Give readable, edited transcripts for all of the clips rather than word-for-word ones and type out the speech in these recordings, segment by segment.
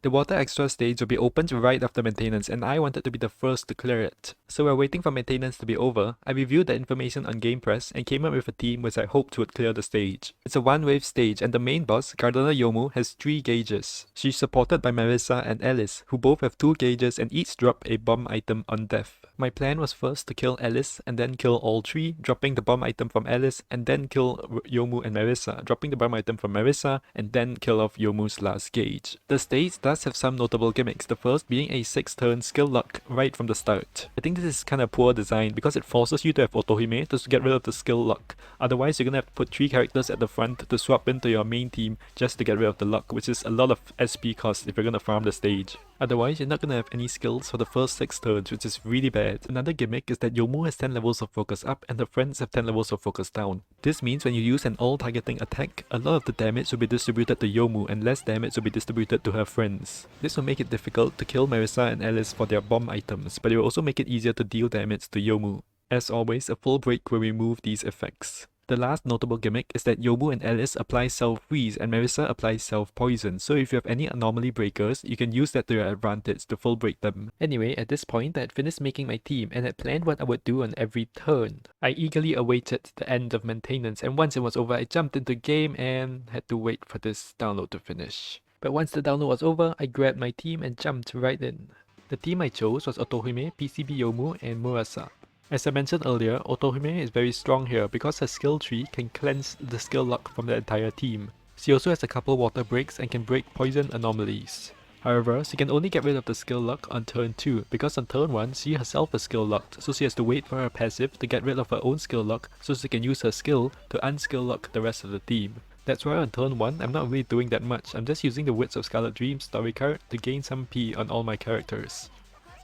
The water extra stage will be opened right after maintenance and I wanted to be the first to clear it. So while waiting for maintenance to be over, I reviewed the information on Game Press and came up with a team which I hoped would clear the stage. It's a one-wave stage and the main boss, Gardener Youmu, has 3 gauges. She's supported by Marisa and Alice, who both have 2 gauges and each drop a bomb item on death. My plan was first to kill Alice and then kill all 3, dropping the bomb item from Alice and then kill Youmu and Marisa, dropping the bomb item from Marisa and then kill off Yomu's last gauge. The stage does have some notable gimmicks, the first being a 6-turn skill lock right from the start. I think this is kinda poor design because it forces you to have Otohime to get rid of the skill lock. Otherwise you're gonna have to put 3 characters at the front to swap into your main team just to get rid of the lock, which is a lot of SP cost if you're gonna farm the stage. Otherwise, you're not gonna have any skills for the first 6 turns, which is really bad. Another gimmick is that Youmu has 10 levels of focus up and her friends have 10 levels of focus down. This means when you use an all-targeting attack, a lot of the damage will be distributed to Youmu and less damage will be distributed to her friends. This will make it difficult to kill Marisa and Alice for their bomb items, but it will also make it easier to deal damage to Youmu. As always, a full break will remove these effects. The last notable gimmick is that Youmu and Alice apply self-freeze and Marisa applies self-poison, so if you have any anomaly breakers, you can use that to your advantage to full break them. Anyway, at this point I had finished making my team and had planned what I would do on every turn. I eagerly awaited the end of maintenance and once it was over I jumped into game and had to wait for this download to finish. But once the download was over, I grabbed my team and jumped right in. The team I chose was Otohime, PCB Youmu and Murasa. As I mentioned earlier, Otohime is very strong here because her skill tree can cleanse the skill lock from the entire team. She also has a couple water breaks and can break poison anomalies. However, she can only get rid of the skill lock on turn 2 because on turn 1 she herself is skill locked, so she has to wait for her passive to get rid of her own skill lock so she can use her skill to unskill lock the rest of the team. That's why on turn 1 I'm not really doing that much, I'm just using the Wits of Scarlet Dream story card to gain some P on all my characters.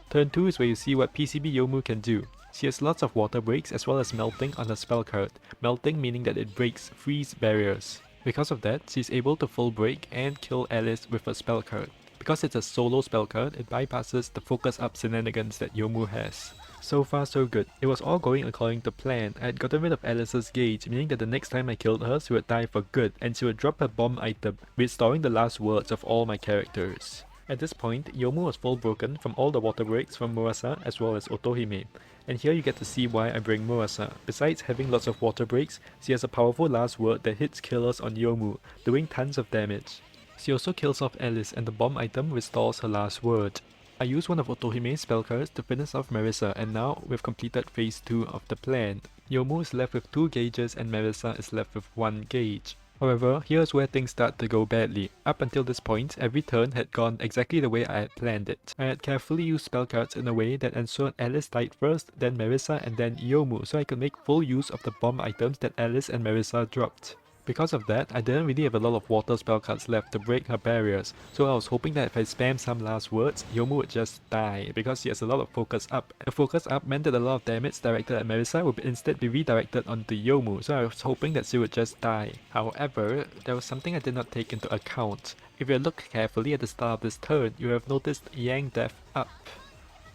Turn 2 is where you see what PCB Youmu can do. She has lots of water breaks as well as melting on her spell card, melting meaning that it breaks freeze barriers. Because of that, she's able to full break and kill Alice with her spell card. Because it's a solo spell card, it bypasses the focus up shenanigans that Youmu has. So far so good. It was all going according to plan. I had gotten rid of Alice's gauge, meaning that the next time I killed her, she would die for good and she would drop her bomb item, restoring the last words of all my characters. At this point, Youmu was full broken from all the water breaks from Murasa as well as Otohime. And here you get to see why I bring Murasa. Besides having lots of water breaks, she has a powerful last word that hits killers on Youmu, doing tons of damage. She also kills off Alice and the bomb item restores her last word. I used one of Otohime's spell cards to finish off Marisa and now we've completed phase 2 of the plan. Youmu is left with 2 gauges and Marisa is left with 1 gauge. However, here's where things start to go badly. Up until this point, every turn had gone exactly the way I had planned it. I had carefully used spell cards in a way that ensured Alice died first, then Marisa and then Youmu, so I could make full use of the bomb items that Alice and Marisa dropped. Because of that, I didn't really have a lot of water spell cards left to break her barriers, so I was hoping that if I spam some last words, Youmu would just die, because she has a lot of focus up. The focus up meant that a lot of damage directed at Marisa would instead be redirected onto Youmu, so I was hoping that she would just die. However, there was something I did not take into account. If you look carefully at the start of this turn, you have noticed Yang Death Up.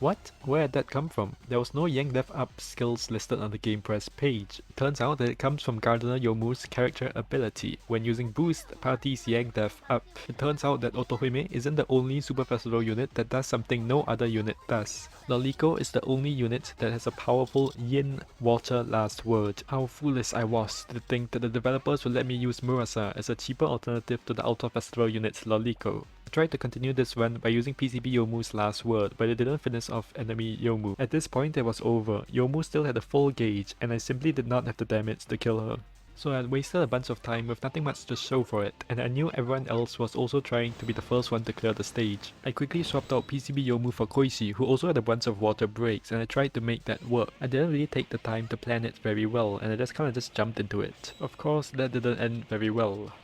What? Where did that come from? There was no Yang Death Up skills listed on the Game Press page. It turns out that it comes from Gardener Yomu's character ability. When using boost, parties Yang Death Up. It turns out that Otohime isn't the only Super Festival unit that does something no other unit does. Lolico is the only unit that has a powerful Yin Water last word. How foolish I was to think that the developers would let me use Murasa as a cheaper alternative to the Ultra Festival unit's Lolico. I tried to continue this run by using PCB Yomu's last word, but it didn't finish off enemy Youmu. At this point it was over. Youmu still had a full gauge, and I simply did not have the damage to kill her. So I had wasted a bunch of time with nothing much to show for it, and I knew everyone else was also trying to be the first one to clear the stage. I quickly swapped out PCB Youmu for Koishi, who also had a bunch of water breaks, and I tried to make that work. I didn't really take the time to plan it very well, and I just kinda jumped into it. Of course, that didn't end very well.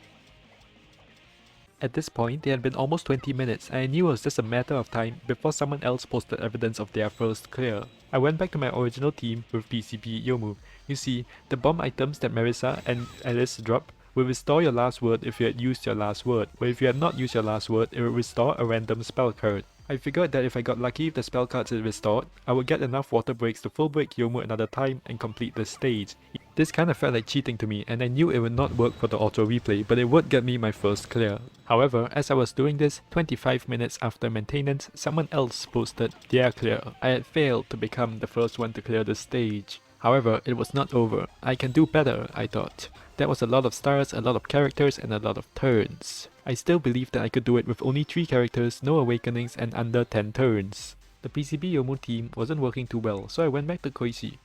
At this point, it had been almost 20 minutes and I knew it was just a matter of time before someone else posted evidence of their first clear. I went back to my original team with PCB Youmu. You see, the bomb items that Marisa and Alice drop will restore your last word if you had used your last word, but if you had not used your last word, it will restore a random spell card. I figured that if I got lucky with the spell cards it restored, I would get enough water breaks to full break Youmu another time and complete the stage. This kind of felt like cheating to me, and I knew it would not work for the auto replay, but it would get me my first clear. However, as I was doing this, 25 minutes after maintenance, someone else posted their clear. I had failed to become the first one to clear the stage. However, it was not over. I can do better, I thought. That was a lot of stars, a lot of characters, and a lot of turns. I still believed that I could do it with only 3 characters, no awakenings, and under 10 turns. The PCB Youmu team wasn't working too well, so I went back to Koishi.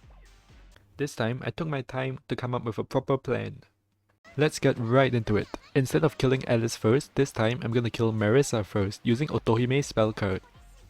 This time, I took my time to come up with a proper plan. Let's get right into it. Instead of killing Alice first, this time I'm gonna kill Marisa first, using Otohime's spell card.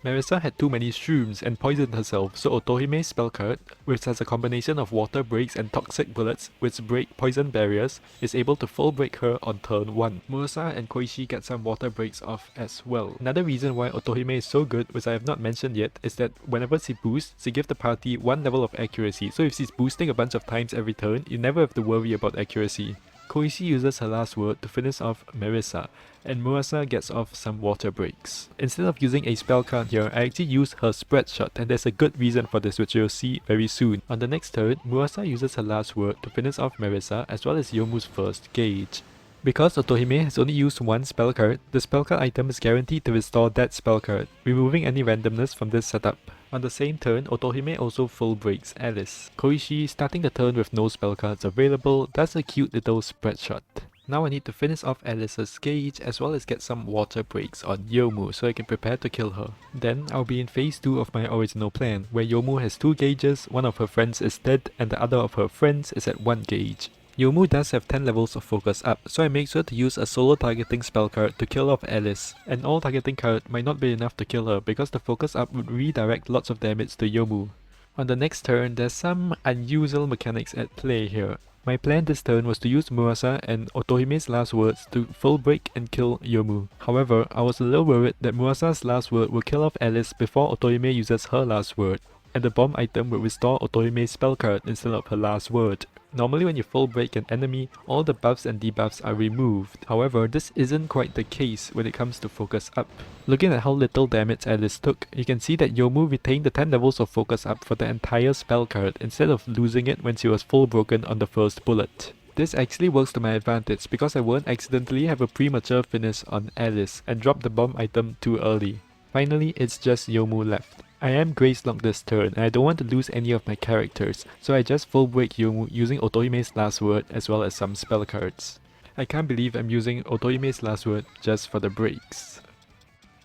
Marisa had too many shrooms and poisoned herself, so Otohime's spell card, which has a combination of water breaks and toxic bullets which break poison barriers, is able to full break her on turn 1. Murasa and Koishi get some water breaks off as well. Another reason why Otohime is so good, which I have not mentioned yet, is that whenever she boosts, she gives the party 1 level of accuracy, so if she's boosting a bunch of times every turn, you never have to worry about accuracy. Koishi uses her last word to finish off Marisa, and Murasa gets off some water breaks. Instead of using a spell card here, I actually use her spread shot, and there's a good reason for this which you'll see very soon. On the next turn, Murasa uses her last word to finish off Marisa as well as Yomu's first gauge. Because Otohime has only used 1 spell card, the spell card item is guaranteed to restore that spell card, removing any randomness from this setup. On the same turn, Otohime also full breaks Alice. Koishi, starting the turn with no spell cards available, does a cute little spread shot. Now I need to finish off Alice's gauge as well as get some water breaks on Youmu so I can prepare to kill her. Then I'll be in phase 2 of my original plan, where Youmu has 2 gauges, one of her friends is dead and the other of her friends is at 1 gauge. Youmu does have 10 levels of focus up, so I make sure to use a solo targeting spell card to kill off Alice. An all targeting card might not be enough to kill her because the focus up would redirect lots of damage to Youmu. On the next turn, there's some unusual mechanics at play here. My plan this turn was to use Murasa and Otohime's last words to full break and kill Youmu. However, I was a little worried that Murasa's last word will kill off Alice before Otohime uses her last word, and the bomb item will restore Otohime's spell card instead of her last word. Normally when you full break an enemy, all the buffs and debuffs are removed. However, this isn't quite the case when it comes to focus up. Looking at how little damage Alice took, you can see that Youmu retained the 10 levels of focus up for the entire spell card instead of losing it when she was full broken on the first bullet. This actually works to my advantage because I won't accidentally have a premature finish on Alice and drop the bomb item too early. Finally, it's just Youmu left. I am graze locked this turn and I don't want to lose any of my characters, so I just full break Youmu using Otohime's last word as well as some spell cards. I can't believe I'm using Otohime's last word just for the breaks.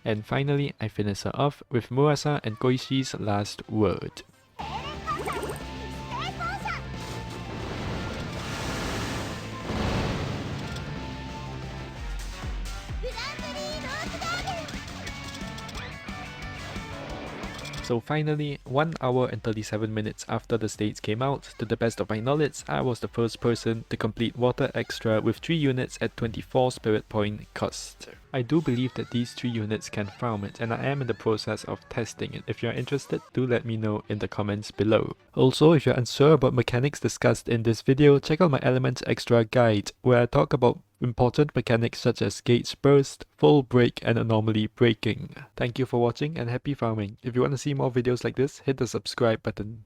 And finally, I finish her off with Murasa and Koishi's last word. So finally, 1 hour and 37 minutes after the stage came out, to the best of my knowledge, I was the first person to complete Water Extra with 3 units at 24 spirit point cost. I do believe that these 3 units can farm it, and I am in the process of testing it. If you're interested, do let me know in the comments below. Also, if you're unsure about mechanics discussed in this video, check out my Elements Extra guide, where I talk about important mechanics such as gauge burst, full break, and anomaly breaking. Thank you for watching and happy farming. If you want to see more videos like this, hit the subscribe button.